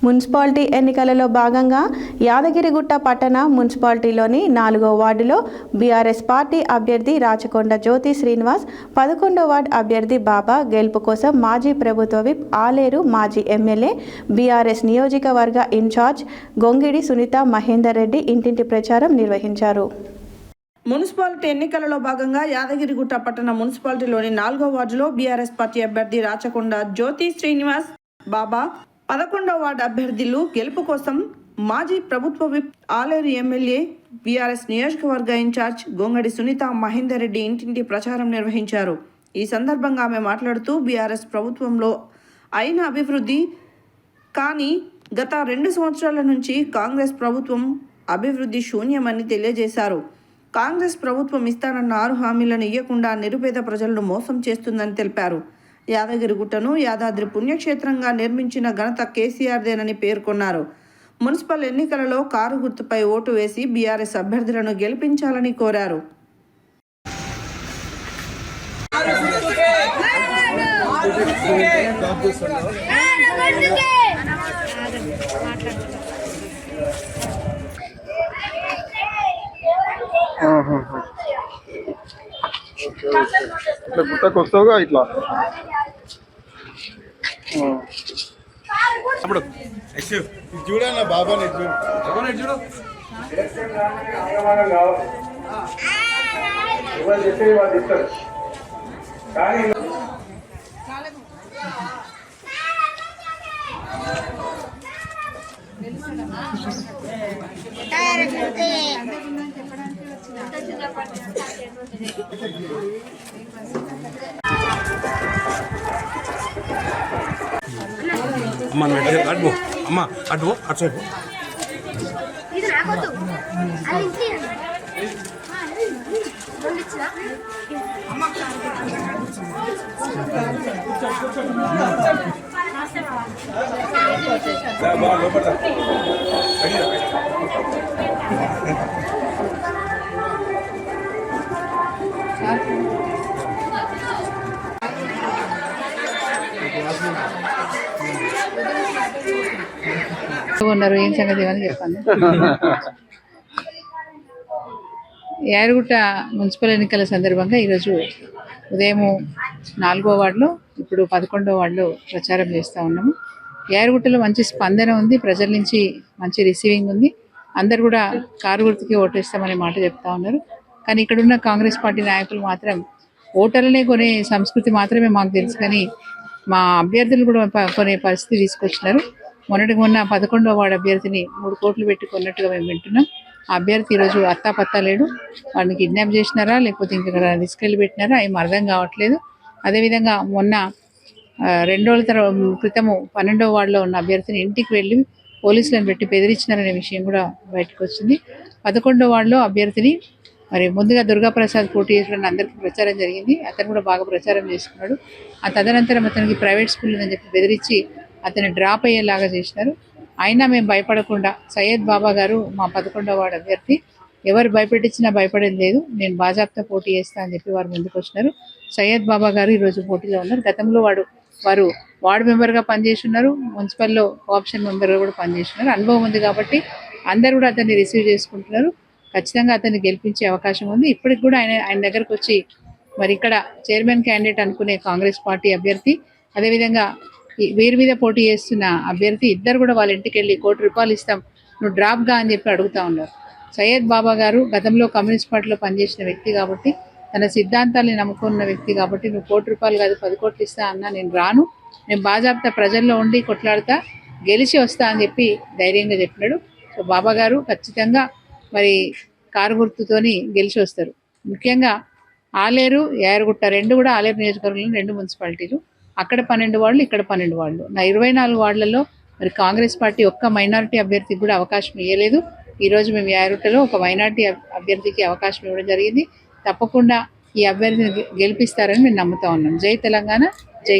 Municipality ఎన్నికలలో భాగంగా యాదగిరిగుట్ట పట్టణ మున్సిపాలిటీలోని 4వ వార్డులో బీఆర్ఎస్ పార్టీ అభ్యర్థి రాచకొండ జ్యోతి శ్రీనివాస్, 11వ వార్డు అభ్యర్థి బాబా గెలుపు కోసం మాజీ ప్రభుత్వ విప్ ఆలేరు, మాజీ ఎమ్మెల్యే, బీఆర్ఎస్ నియోజకవర్గ ఇన్ఛార్జ్ గొంగిడి సునీత మహేందర్ రెడ్డి ఇంటింటి ప్రచారం నిర్వహించారు. మున్సిపాలిటీ ఎన్నికలలో భాగంగా యాదగిరిగుట్ట పట్టణ మున్సిపాలిటీలోని 4వ వార్డులో బీఆర్ఎస్ పార్టీ అభ్యర్థి రాచకొండ జ్యోతి శ్రీనివాస్, బాబా, 11వ వార్డు అభ్యర్థులు గెలుపు కోసం మాజీ ప్రభుత్వ విప్ ఆలేరు ఎమ్మెల్యే, బీఆర్ఎస్ నియోజకవర్గ ఇన్ఛార్జ్ గొంగడి సునీత మహేందర్ రెడ్డి ఇంటింటి ప్రచారం నిర్వహించారు. ఈ సందర్భంగా ఆమె మాట్లాడుతూ బీఆర్ఎస్ ప్రభుత్వంలో అయిన అభివృద్ధి కానీ గత 2 సంవత్సరాల నుంచి కాంగ్రెస్ ప్రభుత్వం అభివృద్ధి శూన్యమని తెలియజేశారు. కాంగ్రెస్ ప్రభుత్వం ఇస్తానన్న 6 హామీలను ఇవ్వకుండా నిరుపేద ప్రజలను మోసం చేస్తుందని తెలిపారు. యాదగిరిగుట్టను యాదాద్రి పుణ్యక్షేత్రంగా నిర్మించిన ఘనత కేసీఆర్దేనని పేర్కొన్నారు. మున్సిపల్ ఎన్నికలలో కారు గుర్తుపై ఓటు వేసి బీఆర్ఎస్ అభ్యర్థులను గెలిపించాలని కోరారు. ఇట్లా గుట్టకు వస్తావుగా ఇట్లా అప్పుడు చూడన్నా బాబాని చూడు అమ్మ అడ్డు అమ్మ అడ్డు అటు సైడ్ ఉన్నారు. ఏం సంగతి అని చెప్పండి. యాదగిరిగుట్ట మున్సిపల్ ఎన్నికల సందర్భంగా ఈరోజు ఉదయం 4వ వార్డులో, ఇప్పుడు 11వ వార్డులో ప్రచారం చేస్తూ ఉన్నాము. యాదగిరిగుట్టలో మంచి స్పందన ఉంది, ప్రజల నుంచి మంచి రిసీవింగ్ ఉంది. అందరు కూడా కారు గుర్తుకి ఓటేస్తామనే మాట చెప్తా ఉన్నారు. కానీ ఇక్కడున్న కాంగ్రెస్ పార్టీ నాయకులు మాత్రం ఓటర్లనే కొనే సంస్కృతి మాత్రమే మాకు తెలుసు, కానీ మా అభ్యర్థులు కూడా కొనే పరిస్థితి తీసుకొచ్చినారు. మొన్నటికి మొన్న 11వ వార్డు అభ్యర్థిని 3 కోట్లు పెట్టి కొన్నట్టుగా మేము వింటున్నాం. ఆ అభ్యర్థి ఈరోజు అత్తాపత్తా లేడు. వాడిని కిడ్నాప్ చేసినారా లేకపోతే ఇంకా తీసుకెళ్ళి పెట్టినారా ఏం అర్థం కావట్లేదు. అదేవిధంగా మొన్న 2 రోజుల క్రితము 12వ వార్డులో ఉన్న అభ్యర్థిని ఇంటికి వెళ్ళి పోలీసులను పెట్టి బెదిరించినారనే విషయం కూడా బయటకు వచ్చింది. 11వ వార్డులో అభ్యర్థిని మరి ముందుగా దుర్గాప్రసాద్ పోటీ చేసిన అందరికీ ప్రచారం జరిగింది. అతను కూడా బాగా ప్రచారం చేసుకున్నాడు. ఆ తదనంతరం అతనికి ప్రైవేట్ స్కూల్ అని చెప్పి బెదిరించి అతన్ని డ్రాప్ అయ్యేలాగా చేసినారు. అయినా మేము భయపడకుండా సయ్యద్ బాబా గారు మా 11వ వార్డు అభ్యర్థి, ఎవరు భయపెట్టించినా భయపడేది లేదు, నేను బాజాప్తా పోటీ చేస్తా అని చెప్పి వారు ముందుకు వచ్చినారు. సయ్యద్ బాబా గారు ఈరోజు పోటీలో ఉన్నారు. గతంలో వారు వార్డు మెంబర్గా పనిచేసి ఉన్నారు, మున్సిపల్లో కోఆప్షన్ మెంబర్గా కూడా పనిచేస్తున్నారు. అనుభవం ఉంది కాబట్టి అందరు కూడా అతన్ని రిసీవ్ చేసుకుంటున్నారు. ఖచ్చితంగా అతన్ని గెలిపించే అవకాశం ఉంది. ఇప్పటికి కూడా ఆయన దగ్గరకు వచ్చి మరి ఇక్కడ చైర్మన్ క్యాండిడేట్ అనుకునే కాంగ్రెస్ పార్టీ అభ్యర్థి, అదేవిధంగా వీరి మీద పోటీ చేస్తున్న అభ్యర్థి ఇద్దరు కూడా వాళ్ళ ఇంటికి వెళ్ళి ₹1 కోటి ఇస్తాం, నువ్వు డ్రాప్గా అని చెప్పి అడుగుతూ ఉన్నారు. సయ్యద్ బాబా గారు గతంలో కమ్యూనిస్ట్ పార్టీలో పనిచేసిన వ్యక్తి కాబట్టి, తన సిద్ధాంతాన్ని నమ్ముకున్న వ్యక్తి కాబట్టి, నువ్వు ₹1 కోటి కాదు 10 కోట్లు ఇస్తా అన్నా నేను రాను, నేను బాజాప్తా ప్రజల్లో ఉండి కొట్లాడుతా, గెలిచి వస్తా అని చెప్పి ధైర్యంగా చెప్పినాడు. సో బాబా గారు ఖచ్చితంగా మరి కారు గుర్తుతోని గెలిచి వస్తారు. ముఖ్యంగా ఆలేరు, యాదగిరిగుట్ట 2 కూడా ఆలేరు నియోజకవర్గంలో 2 మున్సిపాలిటీలు, అక్కడ 12 వార్డులు, ఇక్కడ 12 వార్డులు. నా 24 వార్డులలో మరి కాంగ్రెస్ పార్టీ ఒక్క మైనారిటీ అభ్యర్థికి కూడా అవకాశం ఇవ్వలేదు. ఈరోజు మేము యాదగిరిగుట్టలో ఒక మైనారిటీ అభ్యర్థికి అవకాశం ఇవ్వడం జరిగింది. తప్పకుండా ఈ అభ్యర్థిని గెలిపిస్తారని మేము నమ్ముతా ఉన్నాం. జై తెలంగాణ, జై